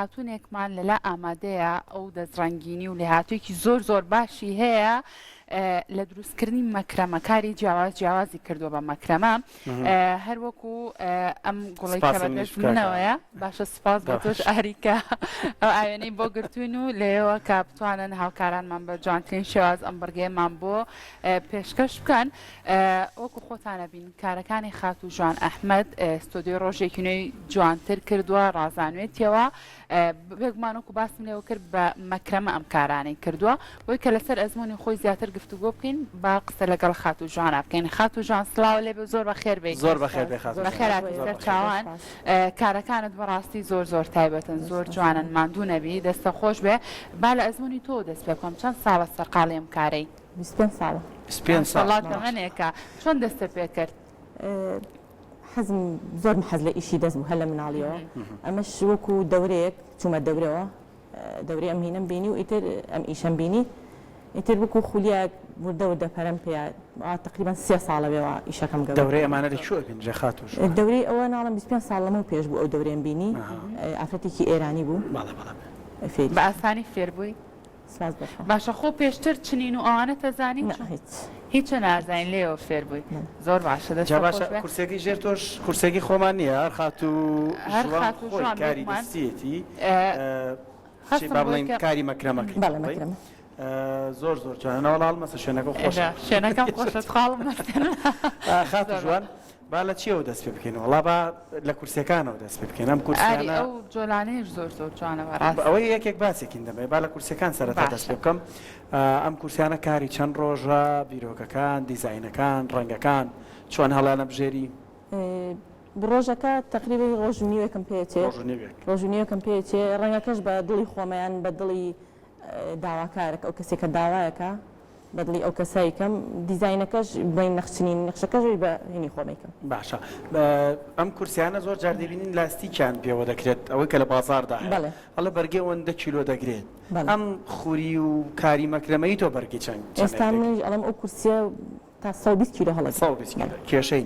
خاتونێکمان لەلا ئامادەیە ئەو دەستڕەنگینی و لێهاتوویەکی زۆر باشی هەیە لە دروستکردنی مەکرەمەکاری جیاوازی کردووە بە مەکرەمە هەروەکو ئەم گوڵی کە بەدەستمنەوەیە باشە سپاس بە تۆش ئاریکە ئەو ئاوێنەی بۆ گرتوون و لێەوە کە بتوانن هاوکارانمان بە جوانترین شێواز ئەم بەرگەیەمان بۆ پێشکەش بکەن وەکو خۆتانە بین کارەکانی خات و ژوان ئەحمەد ستۆدیۆ ڕۆژێکی نوێی جوانتر کردووە ڕازانوێتیەوە بێگومانوەکو باسم لێەوە کرد بە مەکرەمە ئەم کارانەی کردووە بۆی کە لەسەر ئەزمموی خۆی زیاتر گفتوگۆ بکەین با قسە لەگەڵ خات و ژوانە بکەین خات و ژوان سڵاو لێ زۆر بەخێربێ زۆر بەخێربێ بەخێراتی سەر چاوان کارەکانت بەڕاستی زۆر تایبەتن زۆر جوانن ماندوو نەبی دەستە خۆش بێ با لە ئەزمموی تۆ دەست پێ بکەم چەند ساڵە سەرقاڵێم کارەی 25 ساڵ منێکە چۆن دەستە پێ کرد حەزم زۆر حەز لە ئیشی دەست بوو هەر لە مناڵیەوە ئەمەش وەکو دەورەیەک چوومە دەورەوە دەورەی ئەم هینەم بینی و ئیتر ئەم ئیشەم بینی ئیتر وەکو خولیاک وردە پەرەم پێ تقریبا 3 ساڵە بێەوە ئیشەکەم گەورە دەورەی ئەمانە لەکوێ بینجێ خاتوو دەورەی ئەوە ناڵم 25 ساڵ لەمە پێش بوو ئەو دەورەیەم بینی ئافرەتێکی ئێرانی بوو بە ئاسانی فێر بووی باشە خۆ پێشتر چنین و ئەوانە تەزانی هیچ نازانین لێەوە فێر بووی زۆر باشە باشە کورسێکی ژێر تۆش کورسێکی خۆمان نییە هەر خاتوو کاری دەستیەتی با بڵێن کاری مەکرەمەکەی زۆر جوانەوەڵ مەسە شوێنەکە خۆشە شوێنەکەم خۆشە خاڵم خاتوو ژوان با لە چیەوە دەست پێ بکەین وڵا با لە کورسەکانەوە دەست پێ بکەین ئەم کورسانە ئەو جۆلانەیەش زۆر جوانەوە ئەوەی یەکێک باسێکین دەبێت با لە کورسەکان سەرەتا دەست پێ بکەم ئەم کورسیانە کاری چەند ڕۆژە بیرۆکەکان دیزاینەکان ڕەنگەکان چۆن هەڵانە بژێری ڕۆژەکە تقریبا ڕۆژ نیوەکەم پێچێت ڕۆژ نیوەکەم پێچێ ڕەنگەکەش بە دڵی خۆمەیان بە دڵی داواکارێک ئەو کەسێکە داوایەکە بەدڵی ئەو کەسایکەم دیزاینەکەش بین نەخچنین نەخشەکەش بە هێنی خۆمەکەم باشە ئەم کورسیانە زۆر جار دەبینین لاستیکیان پێوە دەکرێت ئەوەی کە لە بازاردا هەڵە بەرگێ ئەوەندە کیلۆ دەگرێت ئەم خوری و کاری مەکرەمەی تۆ بەرگی چەند ئێستا منیش ئەڵم ئەو کورسیە تا 120 کیلۆ هەڵە کێشەی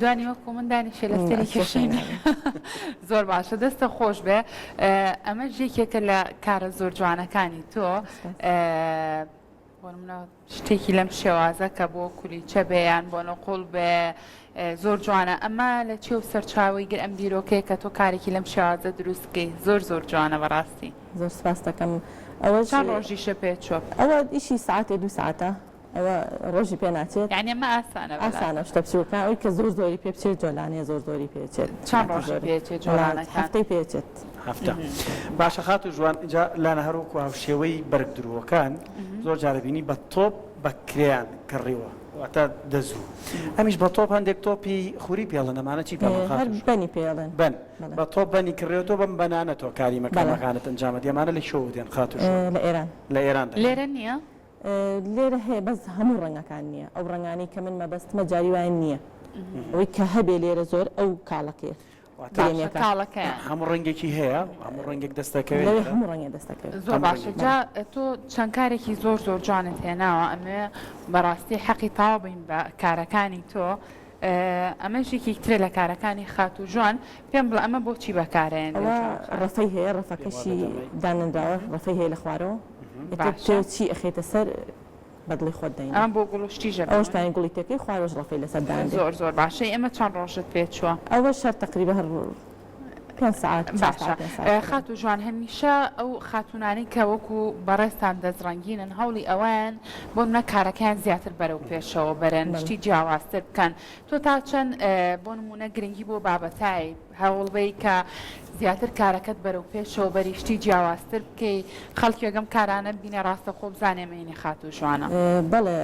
دوانی وەکو من دانیشێ لە سەری کێشەی زۆر باشە دەستە خۆش بێ ئەمە یەکێکە لە کارە زۆر جوانەکانی تۆ شتێکی لەم شێوازە کە بۆ کولیچە بێیان بۆ نەقوڵ بێ زۆر جوانە ئەمە لە چێ و سەرچاوی گر ئەم دیرۆکەیە کە تۆ کارێکی لەم شێوازە دروستکەی زۆر جوانە بەڕاستی زۆر سپاس دەکەم ئەوە چەند ڕۆژیشە پێ چۆپ ئەوە ئیشی ساعتێ 2 ساعتە ئەوە ڕۆژی پێ ناچێت یعنی ئەمە ئاسانە شتە بچووکە ئەوەی کە زۆری پێ بچێت جۆلانەیە زۆری پێچێت چەند ڕۆژی پێچێت جۆلانەکان هەفتەی پێچێت هەفتە باشە خاتوو ژوان اینجا لانە هەروەکو هاوشێوەی بەرگدرووەکان زۆر جارەبینی بە تۆپ بەکریان کڕیوە واتە دەزوو ئەمیش بە تۆپ هەندێک تۆپی خوری پێڵن ئەمانە چی بەنی پێڵن بن بە تۆپ بەنی کڕێتەوە بەم بەنانە تۆ کاری مەکانەکانت ئەنجامە دێمانە لە شۆ دێن خاتوو لە ئێران لێرە نییە لێرە هەیە بەس هەموو ڕەنگەکان نییە ئەو ڕەنگانی کە من مەبەستمە جاری وایان نییە ئەوەی کە هەبێ لێرە زۆر ئەو کاڵەکەیە هەموو ڕەنگێکی هەیە هەموو ڕەنگێک دەستەکەوێت هەموو ڕەنگە دەستەکەوێت زۆر باشە جا تۆ چەند کارێکی زۆر جوانت هێناوە ئەمێ بەڕاستی حەقی تاوا بین بە کارەکانی تۆ ئەمەشێکی ترێ لە کارەکانی خاتوو ژوان پێم بڵێ ئەمە بۆچی بەکارێن ڕەفەی هەیە ڕەفەکەشی دانراوە ڕەفەی هەیە لە خوارەوە چی ئەخێتە سەر بەدڵی خۆت دەین ئەم بۆ گوڵشتیژە ئەوشتانی گوڵیتەکەی خوارۆژ ڕەفەی لەسەر دان زۆر باشە ئێمە چەند ڕۆژت پێ چووە ئەوە شەر تقریبا هەر 5 ساعت خاتوو ژوان هەمیشە ئەو خاتونانی کە وەکو بەڕێستان دەزڕەنگینن هەوڵی ئەوان بۆ منە کارەکەیان زیاتر بەرەو پێشەوە بەرەن شتی جیاوازتر بکەن تۆ تا چەند بۆ نمونە گرنگی بۆ بابەتای هەوڵبەی کە زیاتر کارەکەت بەرەو پێشەوە بەریشتی جیاوازتر بکەی خەڵکی وەگەم کارانە بینە ڕاستە خۆ بزانێمەینی خاتوو ژوانە بەڵێ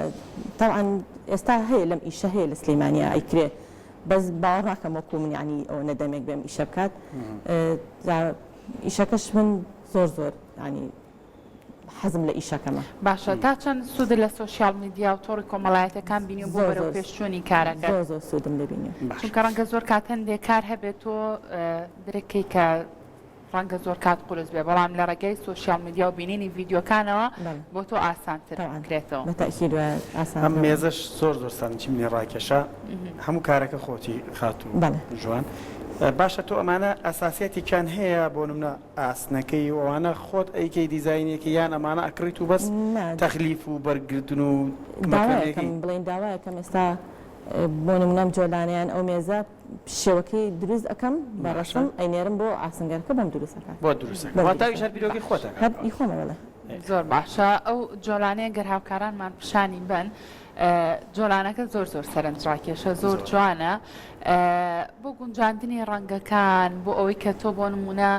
تاوان ئێستا هەیە لەم ئیشە هەیە لە سلەیمانیا ئەیکرێ بەس باوەڕ ناکەم وەکو من ینی ئەوە نەدەمێک بێم ئیشە بکات ئیشەکەش من زۆر ینی حەزم لە ئیشەکەمە باشە تا چەند سوود لە سۆشیال میدیا و تۆڕی کۆمەڵایەتەکان بینی و بۆ بەرەو پێشچوونی کارەکە زۆر سوودم لەبینی چونکە ڕەنگە زۆر کات هەندێک کار هەبێت تۆ درێکەی کە ڕەنگە زۆر کات قورس بێ بەڵام لە ڕێگەی سۆشیال میدیا و بینینی ڤیدیۆکانەوە بۆ تۆ ئاسانتر بکرێتەوە ئەم مێزەش زۆر سانچی منی ڕاکێشە هەموو کارەکە خۆتی خاتوو ژوان باشە تۆ ئەمانە ئەساسیەتێکیان هەیە بۆ نمونە ئاسنەکەی ئەوانە خۆت ئەیکەی دیزاینێکی یان ئەمانە ئەکڕیت و بەس تەخلیف و بەرگرتن و بڵێن داوایەکەم ئێستا بۆ نمونەم جۆلانیان ئەو مێزە شێوەکەی دروست ئەەکەم بەڕەسم ئەینێرم بۆ ئاسنگەرەکە بەم دروستەکە بۆ دروستەکەواتاویش هەر بیرۆکی خۆتە خۆمەوەڵە زۆر باشە ئەو جۆلانەیە گەر هاوکارانمان پیشانی بن جۆلانەکە زۆر سەرنجڕاکێشە زۆر جوانە بۆ گونجاندنی ڕەنگەکان بۆ ئەوەی کە تۆ بۆ نمونە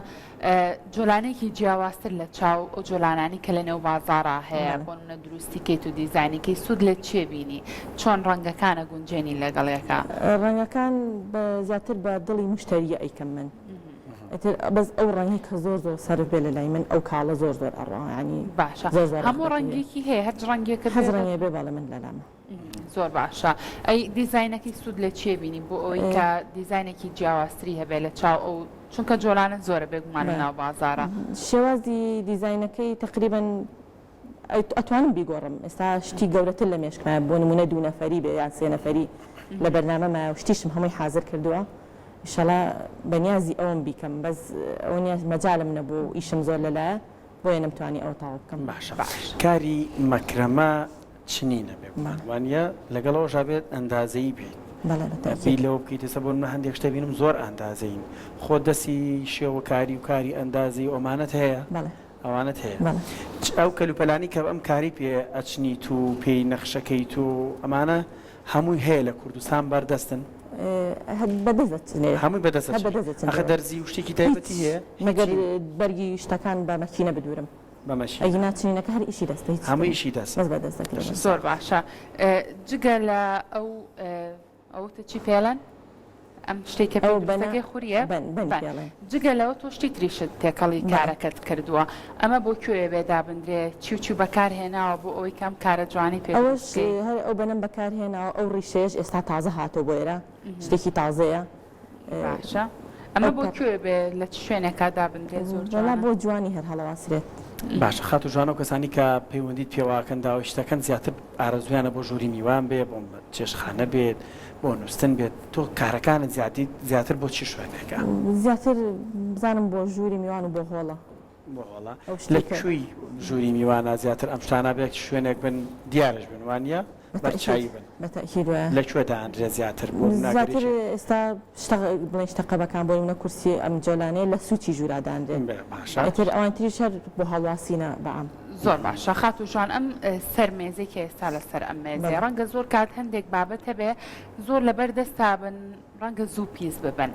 جۆلانێکی جیاوازتر لە چاو ئەو جۆلانانی کە لە نێو بازاڕا هەیە بۆ نمونە دروستیکەیت و دیزاینەکەی سوود لە چێ بینی چۆن ڕەنگەکانە گونجێنی لەگەڵیەکە ڕەنگەکان زیاتر بە دڵی مشتریە ئەیکەم من بەس ئەو ڕەنگی کە زۆر سەر بێ لە لای من ئەو کاڵە زۆر ئەڕوانی باشە هەموو ڕەنگێکی هەیە هەر ڕەنگێکە هەز ڕەنگێ بێ باڵە من لەلامە زۆر باشە ئەی دیزاینەکەی سوود لە چێ بینی بۆ ئەوەی کە دیزاینێکی جیاوازتری هەبێ لە چاو ئەو چونکە جۆلانە زۆرە بێگومان لە ناو بازارە شێوازی دیزاینەکەی تقریبا ئەتوانم بیگۆڕم ئێستا شتی گەورەتر لە مێشکمە بۆ نمونە 2 نەفەری بێ یان 3 نەفەری لە بەرنامەمە شتیشم هەمووی حازر کردووە ئینشەڵا بەنیازی ئەوم بیکەم بەس ئەو نیاز مەجالم نەبوو ئیشم زۆر لەلایە بۆیە نەمتوانی ئەو تاو بکەم باشە کاری مەکرەمە چنینە بێ وانە لەگەڵەوە ژابێت ئەندازەیی بێت بی لەوە بکەیت ئێستا بۆ من هەندێک شتە بینم زۆر ئەندازەین خۆ دەستی شێوەکاری و کاری ئەندازی ئەمانەت هەیە ئەوانت هەیە ئەو کەلوپەلانی کە ئەم کاری پێ ئەچنیت و پێی نەخشەکەیت و ئەمانە هەمووی هەیە لە کوردستان بەردەستن هەمووی بەدەست ئەخە دەرزی و شتێکی تایبەتی هەیە مەگەر بەرگی شتەکان بە مەکینە بدورم ئەگە ناچینەکە هەر ئیشی دەست هەموو ئیشی دەست زۆر باشە جگە لە ئەوتە چی پێڵەن ئەم شتێکە بەنەکەی خوریە جگە لەوە تۆ شتی تریشت تێکەڵی کارەکەت کردووە ئەمە بۆ کوێ بێدا بندرێ چی بەکارهێناوە بۆ ئەوەی کەم کارە جوانی پێ ئەو بەنم بەکارهێناوە ئەو ڕیشێش ئێستا تازە هاتۆ بۆ ئێرە شتێکی تازەیە باشە ئەمە بۆ کوێ بێ لە چ شوێنێکا دابندرێ زۆر بۆ جوانی هەر هەڵەواسرێت باشە خات و جوانە و کەسانی کە پەیوەندیت پێواکەن داوای شتەکەن زیاتر ئارەزویانە بۆ ژووری میوان بێ بۆ چێشخانە بێت بۆ نووسن بێت تۆ کارەکانت زیاتر بۆ چی شوێنێکە زیاتر بزانم بۆ ژووری میوان و بۆ هۆڵە بۆ هۆڵە لە کوێی ژووری میوانە زیاتر ئەم شتانە بێت شوێنێک بن دیارش بن وانە بەرچایی بن لەکوێدا ئەندرێ زیاتر بۆ زیاتر ئێستا بڵێن شتەقەبەکان بۆ منە کورسی ئەم جۆلانەیە لە سوچی ژووراداندێن ئەتر ئەوانتری شەر بۆ هەڵواسینە بەعام زۆر باشە خات و جوان ئەم سەرمێزێک ئێستا لەسەر ئەم مێزێ ڕەنگە زۆر کات هەندێک بابەتە بێ زۆر لەبەر دەستا بن ڕەنگە زوو پیس ببن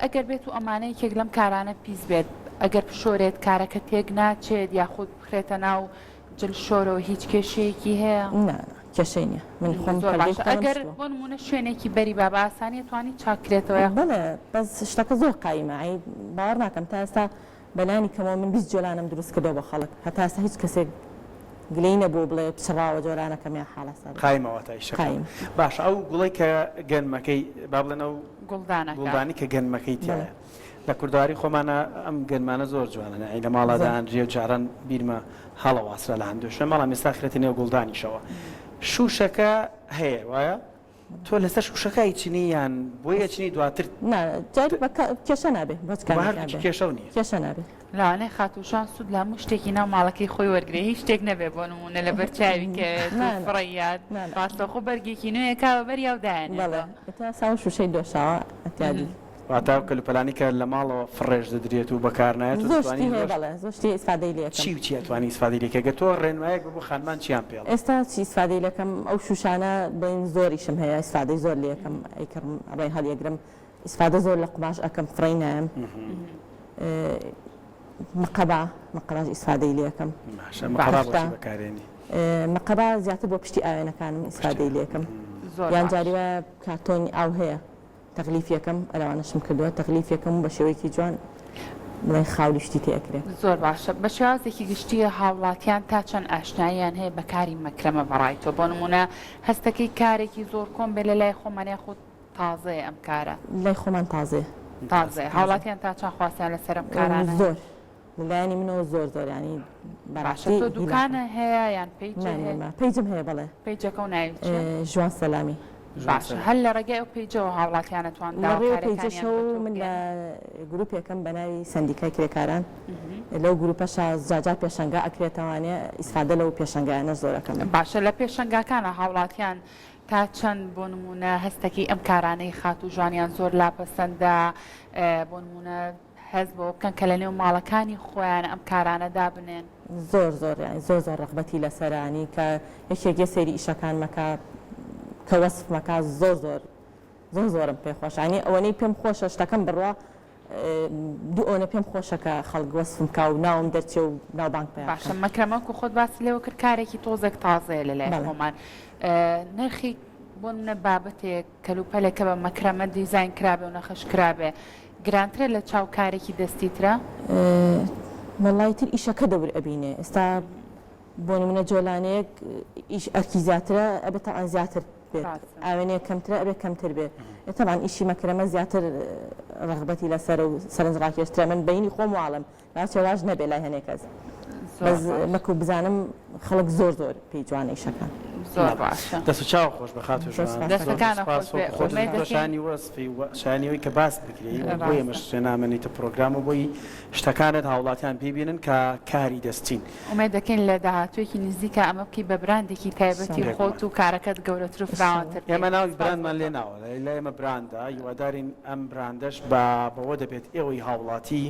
ئەگەر بێت و ئەمانەیەکێک لەم کارانە پیس بێت ئەگەر پشۆرێت کارەکە تێک ناچێت یاخود بخرێتە ناو جل شۆرەوە هیچ کێشەیەکی هەیە کێشەی نیە من خۆم ئەگەر بۆ نمونە شوێنێکی بەری بابا ئاسانی توانی چاکرێتەوە بڵێ بەس شتەکە زۆر قایمە باوەڕ ناکەم تا ئێستا بەلانی کەمەوە من 20 جۆلانم دروست کردەوە بە خەڵک هەتا ئێستا هیچ کەسێک گلەی نەبوو بڵێ پچڕاوە جۆرانەکەمیان حاڵەسەر قایمەوە تا ئیشەکە باش ئەو گوڵی کە گەنمەکەی با بڵێن ئەو گوڵدانی کە گەنمەکەی تایە لە کوردواری خۆمانە ئەم گەنمانە زۆر جوانە لە ماڵەدا ئەندرێ و جاران بیرمە هەڵەواسرە لە هەندێک شوێن ماڵە ئێستا خرێتە نێو گوڵدانیشەوە شوشەکە هەیە وایە تۆ لەسەر شوشەکەی چینی یان بۆیە چینی دواتر کێشە نابێ کێشە نیە کێشە نابێ لاانەی خاتوشان سوود لە هەموو شتێکی ناو ماڵەکەی خۆی وەرگێ هیچ شتێک نەبێ بۆ نمونە لە بەرچاوی کە فڕیات ڕاستەخۆ بەرگێکی نوێیەکاوە بەریاودایان ساو شوشەی دۆشاوە ئەتیادی واتە کەلوپەلانی کە لە ماڵەوە فڕێژ دەدرێت و بەکارنایێت زۆشتی ئیسفادەی لێ چی توانی ئیسفادەی لێکە گە تۆ ڕێنمایەک بۆ خانمان چیان پێڵ ئێستا چی ئیسفادەی لەکەم ئەو شوشانە بین زۆریشم هەیە ئیسفادەی زۆر لێکم ئەیکردم ئەڵێ هەڵیەگرم ئیسفادە زۆر لە قوماش ئەەکەم فڕی نایم مەقەباش ئیسفادەی لێکم مەقەبا زیاتر بۆ پشتی ئاوێنەکانم ئیسفادەی لێکم یان جاریوە کارتۆنی ئاو هەیە تەغلیفیەکەم ئەلەوانەشم کردووە تەغلیفیەکەم بە شێوەیەکی جوان بڵێ خاولی شتی تێکرێت زۆر باشە بە شێوازێکی گشتیە هاوڵاتیان تا چەند ئاشناییان هەیە بەکاری مەکرەمە بەڕایتەوە بۆ نمونە هەستەکەی کارێکی زۆر کۆم بێ لە لای خۆمانیا خۆت تازەیە ئەم کارە لای خۆمان تازێ هاوڵاتیان تا چەند خواستیان لەسەر ئەم کارانە زۆر لایانی منەوە زۆر ینی باشە تۆ دوکانە هەیە یان پیجم هەیە بڵێ پیجەکە و ناوی ژوان سەلامی باش هەر لە ڕێگای ئەو پێیجەوە هاوڵاتیانەتوان پێیجەشەو من لە گروپێکم بە ناوی سندیکای کرێکاران لەو گروپەشە زاجار پێشەنگا ئەکرێتەوانێ ئیسفادە لەو پێشەنگایانە زۆرەکەم باشە لە پێشەنگاکانە هاوڵاتیان تا چەند بۆ نمونە هەستەکی ئەم کارانەی خات و ژوانیان زۆر لاپەسەندە بۆ نمونە هەز بۆ بکەن کە لە نێو ماڵەکانی خۆیان ئەم کارانە دابنێن زۆر زۆر ڕغبەتی لەسەرانی کە یەکێک سەیری ئیشەکان مەکە کە وەسف مەکە زۆرم پێخۆشانی ئەوەنەی پێم خۆشە شتەکەم بڕوا دوو ئەوەنە پێم خۆشە کە خەڵک وەسفم کا و ناوم دەرچێ و ناوبانک پێ باشە مەکرەمە و خۆت باسی لێوە کرد کارێکی تۆزێک تازەیە لەلای خۆمان نرخی بۆ منە بابەتێک کەلوپەلێکە بە مەکرەمە دیزاین کرابێ و نەخش کرابێ گرانترە لە چاو کارێکی دەستیترە مەڵایتر ئیشەکە دەور ئەبینێ ئێستا بۆ نمونە جۆلانەیەک ئیش ئەرکی زیاترە ئەبێتە ئەن زیاتر بێت ئاوێنەیە کەمترە ئەبێت کەمتر بێت ئێتەمان ئیشی مەکرەمە زیاتر ڕغبەتی لەسەر و سەرنجڕاکێشترە من بەینی خۆم واڵم ناچێواژ نەبێ لای هەنێ کەس مەکو بزانم خەڵک زۆر پێی جوانە ئیشەکان دەست و چاو خۆش بە خاتر خۆشانی وەسفی شانیەوەی کە باس بکرێ بۆ ئێمەش نامێنیتە پرۆگرام و بۆی شتەکانت هاوڵاتیان پێبینن کە کاری دەستین ئومێد دەکەین لە داهاتوێکی نزیکە ئەمە بکەی بە براندێکی تایبەتی خۆت و کارەکەت گەورەتر و فراوانتر ئێمە ناوی براندمان لێ ناوە لە ئێمە براندا هیوادارین ئەم براندەش بەوە دەبێت ئێوەی هاوڵاتی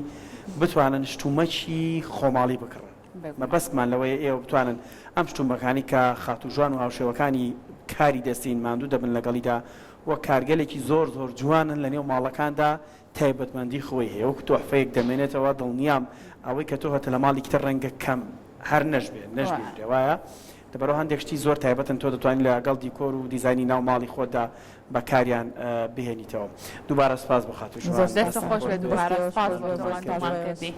بتوانن شتومەکی خۆماڵی بکڕن مەبەستمان لەوەیە ئێوە بتوانن ئەم شتومەکانی کە خاتوژوان و هاوشێوەکانی کاری دەستین ماندوو دەبن لەگەڵیدا وە کارگەلێکی زۆر جوانن لە نێو ماڵەکاندا تایبەتمەندی خۆی هەیە وەکو تۆحفەیەک دەمێنێتەوە دڵنیام ئەوەی کە تۆ هەتە لە ماڵی کتر ڕەنگە کەم هەر نەژبێ وایە دەبەرەوە هەندێک شتی زۆر تایبەتن تۆ دەتوانین لەگەڵ دیکۆر و دیزانی ناو ماڵی خۆتدا بەکاریان بهێنیتەوە دووبارە سپاس بۆ خاتوژوان دەستە خۆش بێت دووبارە سپاس بۆ زۆرتان کردی